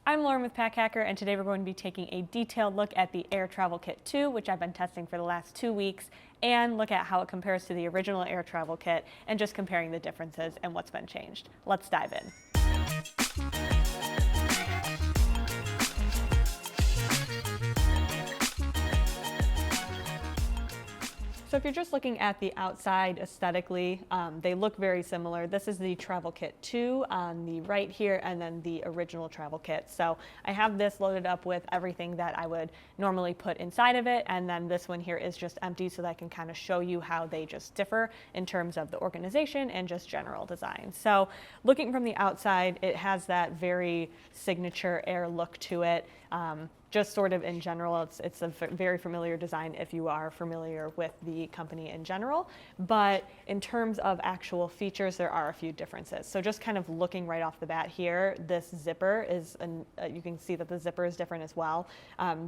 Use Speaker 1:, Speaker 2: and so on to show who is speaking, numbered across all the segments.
Speaker 1: I'm Lauren with Pack Hacker, and today we're going to be taking a detailed look at the Air Travel Kit 2, which I've been testing for the last 2 weeks, and look at how it compares to the original Air Travel Kit, and just comparing the differences and what's been changed. Let's dive in. So if you're just looking at the outside aesthetically, they look very similar. This is the Travel Kit 2 on the right here, and then the original Travel Kit. So I have this loaded up with everything that I would normally put inside of it, and then this one here is just empty so that I can kind of show you how they just differ in terms of the organization and just general design. So looking from the outside, it has that very signature Air look to it. Just sort of in general, it's a very familiar design if you are familiar with the company in general. But in terms of actual features, there are a few differences. So just kind of looking right off the bat here, this zipper is, you can see that the zipper is different as well.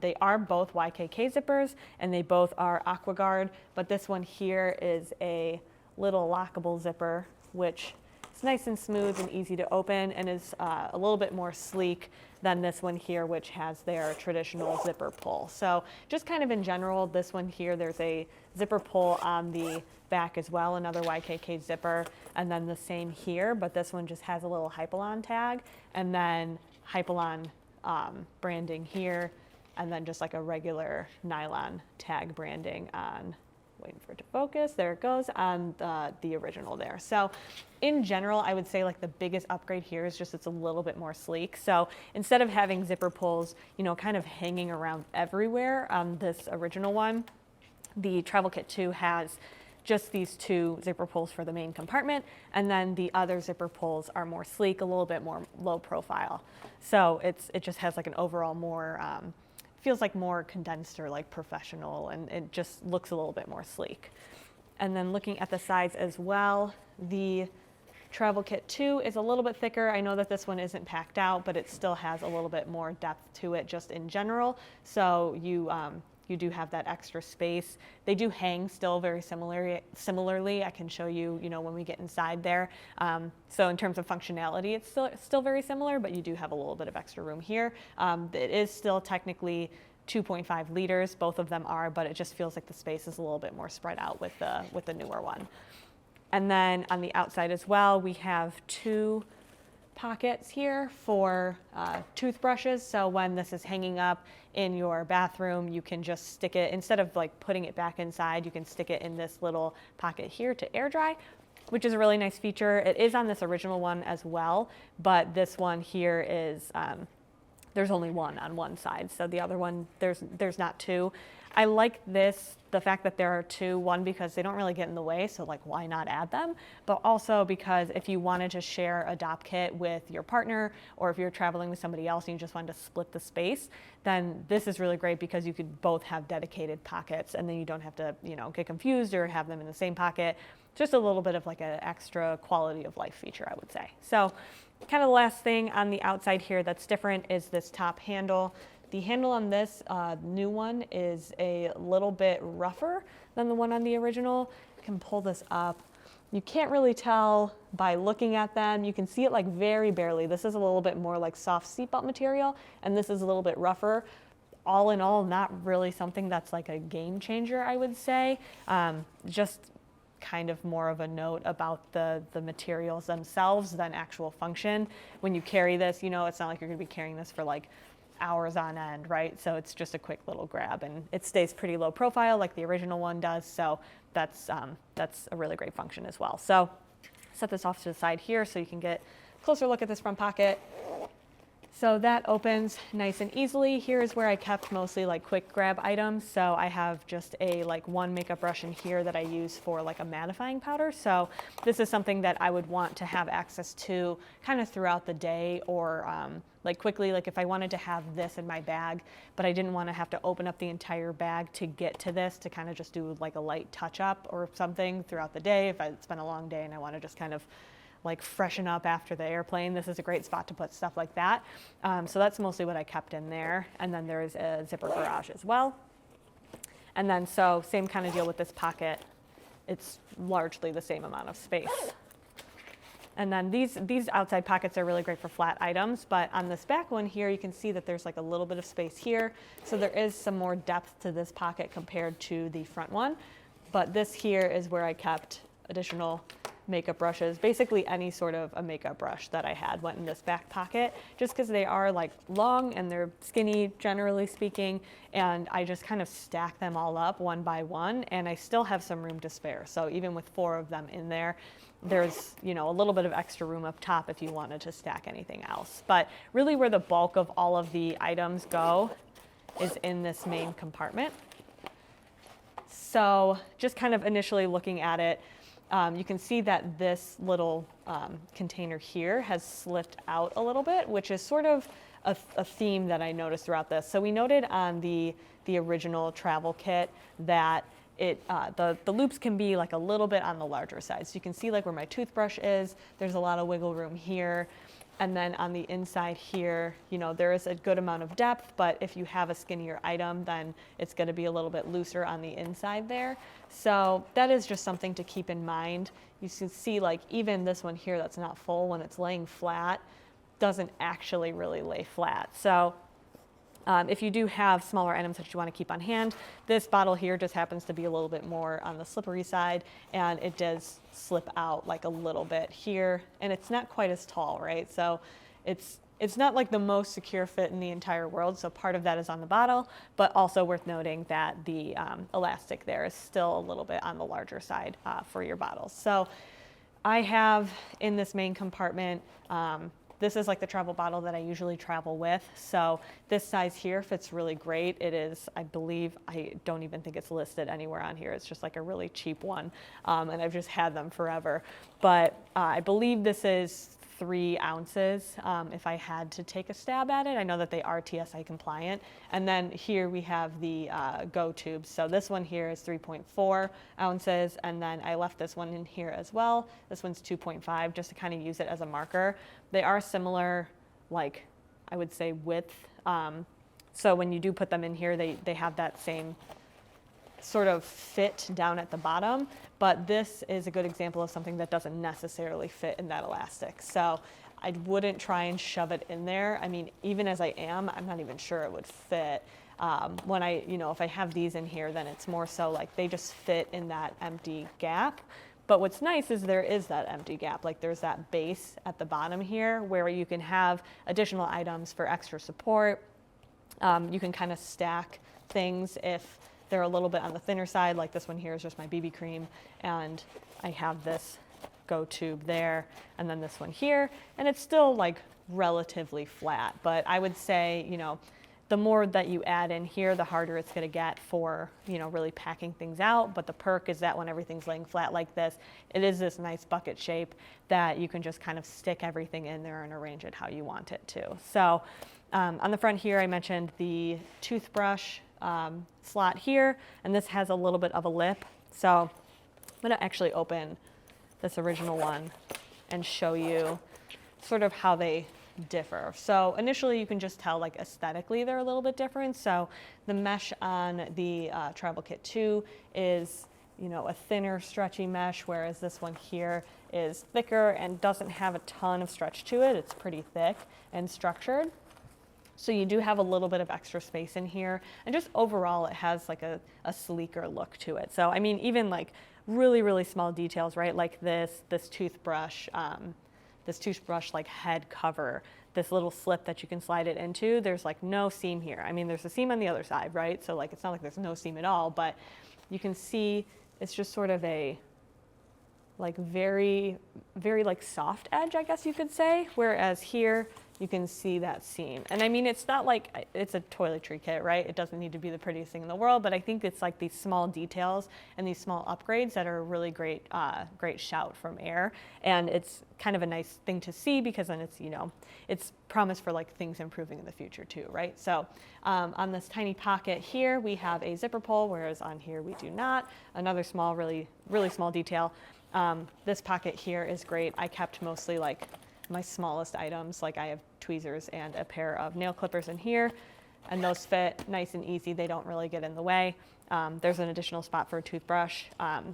Speaker 1: They are both YKK zippers, and they both are AquaGuard, but this one here is a little lockable zipper, which is nice and smooth and easy to open, and is a little bit more sleek than this one here, which has their traditional zipper pull. So just kind of in general, this one here, there's a zipper pull on the back as well, another YKK zipper, and then the same here, but this one just has a little Hypalon tag, and then Hypalon branding here, and then just like a regular nylon tag branding on, waiting for it to focus, there it goes, on the original there. So in general, I would say like the biggest upgrade here is just it's a little bit more sleek. So instead of having zipper pulls, you know, kind of hanging around everywhere on this original one, the Travel Kit 2 has just these two zipper pulls for the main compartment, and then the other zipper pulls are more sleek, a little bit more low profile. So it just has like an overall more, feels like more condensed or like professional, and it just looks a little bit more sleek. And then looking at the sides as well, the Travel Kit 2 is a little bit thicker. I know that this one isn't packed out, but it still has a little bit more depth to it just in general. So you do have that extra space. They do hang still very similarly. I can show you, you know, when we get inside there. So in terms of functionality, it's still very similar, but you do have a little bit of extra room here. It is still technically 2.5 liters, both of them are, but it just feels like the space is a little bit more spread out with the newer one. And then on the outside as well, we have two pockets here for toothbrushes. So when this is hanging up in your bathroom, you can just stick it, instead of like putting it back inside, you can stick it in this little pocket here to air dry, which is a really nice feature. It is on this original one as well, but this one here is, there's only one on one side. So the other one, there's not two. I like this, the fact that there are two, one, because they don't really get in the way, so like why not add them? But also because if you wanted to share a DOP kit with your partner, or if you're traveling with somebody else and you just wanted to split the space, then this is really great because you could both have dedicated pockets, and then you don't have to, you know, get confused or have them in the same pocket. Just a little bit of like an extra quality of life feature, I would say. So kind of the last thing on the outside here that's different is this top handle. The handle on this new one is a little bit rougher than the one on the original. I can pull this up. You can't really tell by looking at them. You can see it like very barely. This is a little bit more like soft seatbelt material, and this is a little bit rougher. All in all, not really something that's like a game changer, I would say. Just kind of more of a note about the materials themselves than actual function. When you carry this, you know, it's not like you're gonna be carrying this for like hours on end, right? So it's just a quick little grab, and it stays pretty low profile like the original one does. So that's a really great function as well. So set this off to the side here so you can get a closer look at this front pocket. So that opens nice and easily. Here is where I kept mostly like quick grab items. So I have just a like one makeup brush in here that I use for like a mattifying powder. So this is something that I would want to have access to kind of throughout the day, or like quickly, like if I wanted to have this in my bag, but I didn't want to have to open up the entire bag to get to this, to kind of just do like a light touch up or something throughout the day. If it's been a long day and I want to just kind of like freshen up after the airplane, this is a great spot to put stuff like that. So that's mostly what I kept in there. And then there's a zipper garage as well. And then so same kind of deal with this pocket. It's largely the same amount of space. And then these outside pockets are really great for flat items, but on this back one here, you can see that there's like a little bit of space here. So there is some more depth to this pocket compared to the front one. But this here is where I kept additional makeup brushes. Basically any sort of a makeup brush that I had went in this back pocket, just because they are like long and they're skinny, generally speaking, and I just kind of stack them all up one by one, and I still have some room to spare. So even with 4 of them in there, there's, you know, a little bit of extra room up top if you wanted to stack anything else. But really where the bulk of all of the items go is in this main compartment. So just kind of initially looking at it, you can see that this little container here has slipped out a little bit, which is sort of a theme that I noticed throughout this. So we noted on the original travel kit that the loops can be like a little bit on the larger side. So you can see like where my toothbrush is, there's a lot of wiggle room here. And then on the inside here, you know, there is a good amount of depth, but if you have a skinnier item, then it's going to be a little bit looser on the inside there. So that is just something to keep in mind. You can see like even this one here that's not full, when it's laying flat, doesn't actually really lay flat. So if you do have smaller items that you want to keep on hand, this bottle here just happens to be a little bit more on the slippery side, and it does slip out like a little bit here, and it's not quite as tall, right? So it's not like the most secure fit in the entire world, so part of that is on the bottle, but also worth noting that the elastic there is still a little bit on the larger side for your bottles. So I have in this main compartment, this is like the travel bottle that I usually travel with. So this size here fits really great. It is, I believe, I don't even think it's listed anywhere on here. It's just like a really cheap one. And I've just had them forever. But I believe this is 3 ounces if I had to take a stab at it. I know that they are TSI compliant. And then here we have the Go tubes. So this one here is 3.4 ounces. And then I left this one in here as well. This one's 2.5 just to kind of use it as a marker. They are similar, like I would say width. So when you do put them in here, they have that same sort of fit down at the bottom, but this is a good example of something that doesn't necessarily fit in that elastic. So I wouldn't try and shove it in there. I mean, even as I am, I'm not even sure it would fit. When I, you know, if I have these in here, then it's more so like they just fit in that empty gap. But what's nice is there is that empty gap. Like there's that base at the bottom here where you can have additional items for extra support. You can kind of stack things if they're a little bit on the thinner side, like this one here is just my BB cream, and I have this Go tube there, and then this one here, and it's still like relatively flat, but I would say, you know, the more that you add in here, the harder it's going to get for, you know, really packing things out. But the perk is that when everything's laying flat like this, it is this nice bucket shape that you can just kind of stick everything in there and arrange it how you want it to. So on the front here, I mentioned the toothbrush slot here, and this has a little bit of a lip. So I'm going to actually open this original one and show you sort of how they differ. So initially you can just tell like aesthetically they're a little bit different. So the mesh on the Travel Kit 2 is, you know, a thinner stretchy mesh, whereas this one here is thicker and doesn't have a ton of stretch to it. It's pretty thick and structured. So you do have a little bit of extra space in here, and just overall it has like a sleeker look to it. So I mean, even like really, really small details, right? Like this toothbrush like head cover, this little slip that you can slide it into, there's like no seam here. I mean, there's a seam on the other side, right? So like, it's not like there's no seam at all, but you can see it's just sort of a like very, very like soft edge, I guess you could say. Whereas here, you can see that seam. And I mean, it's not like it's a toiletry kit, right? It doesn't need to be the prettiest thing in the world, but I think it's like these small details and these small upgrades that are a really great, great shout from Air. And it's kind of a nice thing to see because then it's, you know, it's promise for like things improving in the future too, right? So on this tiny pocket here, we have a zipper pull, whereas on here we do not. Another small, really, really small detail. This pocket here is great. I kept mostly like my smallest items, like I have tweezers and a pair of nail clippers in here, and those fit nice and easy. They don't really get in the way. There's an additional spot for a toothbrush.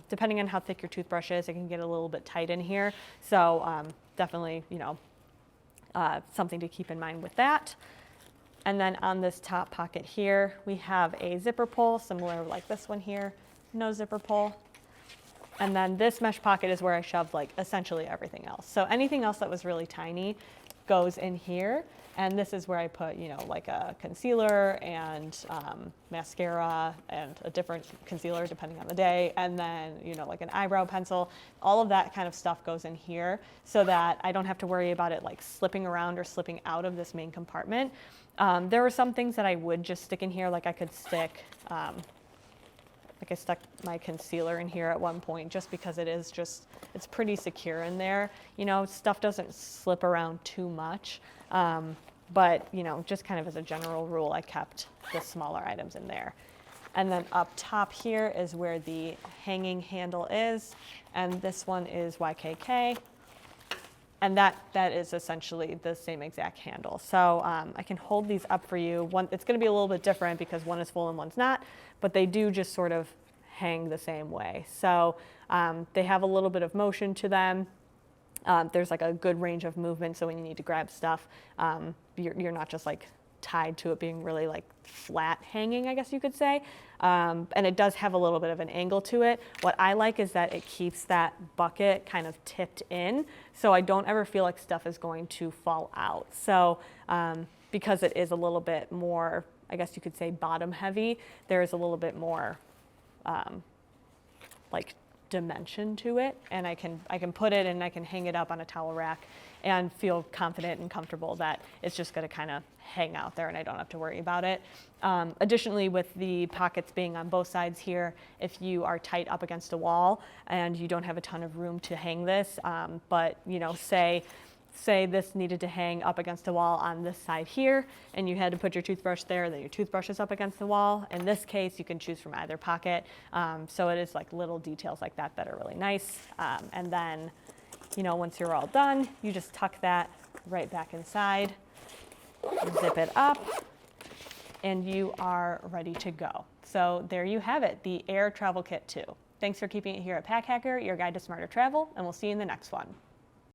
Speaker 1: Depending on how thick your toothbrush is, it can get a little bit tight in here. So definitely, something to keep in mind with that. And then on this top pocket here, we have a zipper pull, similar like this one here, no zipper pull. And then this mesh pocket is where I shoved like essentially everything else. So anything else that was really tiny goes in here. And this is where I put, like a concealer and mascara and a different concealer depending on the day. And then, like an eyebrow pencil. All of that kind of stuff goes in here so that I don't have to worry about it like slipping around or slipping out of this main compartment. There were some things that I would just stick in here, like I could stick, like I stuck my concealer in here at one point just because it's pretty secure in there. Stuff doesn't slip around too much. But, just kind of as a general rule, I kept the smaller items in there. And then up top here is where the hanging handle is. And this one is YKK. And that is essentially the same exact handle. So I can hold these up for you. It's going to be a little bit different because one is full and one's not, but they do just sort of hang the same way. So they have a little bit of motion to them. There's like a good range of movement, so when you need to grab stuff, you're not just like tied to it being really like flat hanging, I guess you could say. And it does have a little bit of an angle to it. What I like is that it keeps that bucket kind of tipped in, so I don't ever feel like stuff is going to fall out. So because it is a little bit more, I guess you could say bottom heavy, there is a little bit more like dimension to it, and I can put it and I can hang it up on a towel rack and feel confident and comfortable that it's just going to kind of hang out there and I don't have to worry about it. Additionally, with the pockets being on both sides here, if you are tight up against a wall and you don't have a ton of room to hang this, but say this needed to hang up against a wall on this side here, and you had to put your toothbrush there, then your toothbrush is up against the wall. In this case, you can choose from either pocket. So it is like little details like that that are really nice. And then, once you're all done, you just tuck that right back inside, zip it up, and you are ready to go. So there you have it, the Air Travel Kit 2. Thanks for keeping it here at Pack Hacker, your guide to smarter travel, and we'll see you in the next one.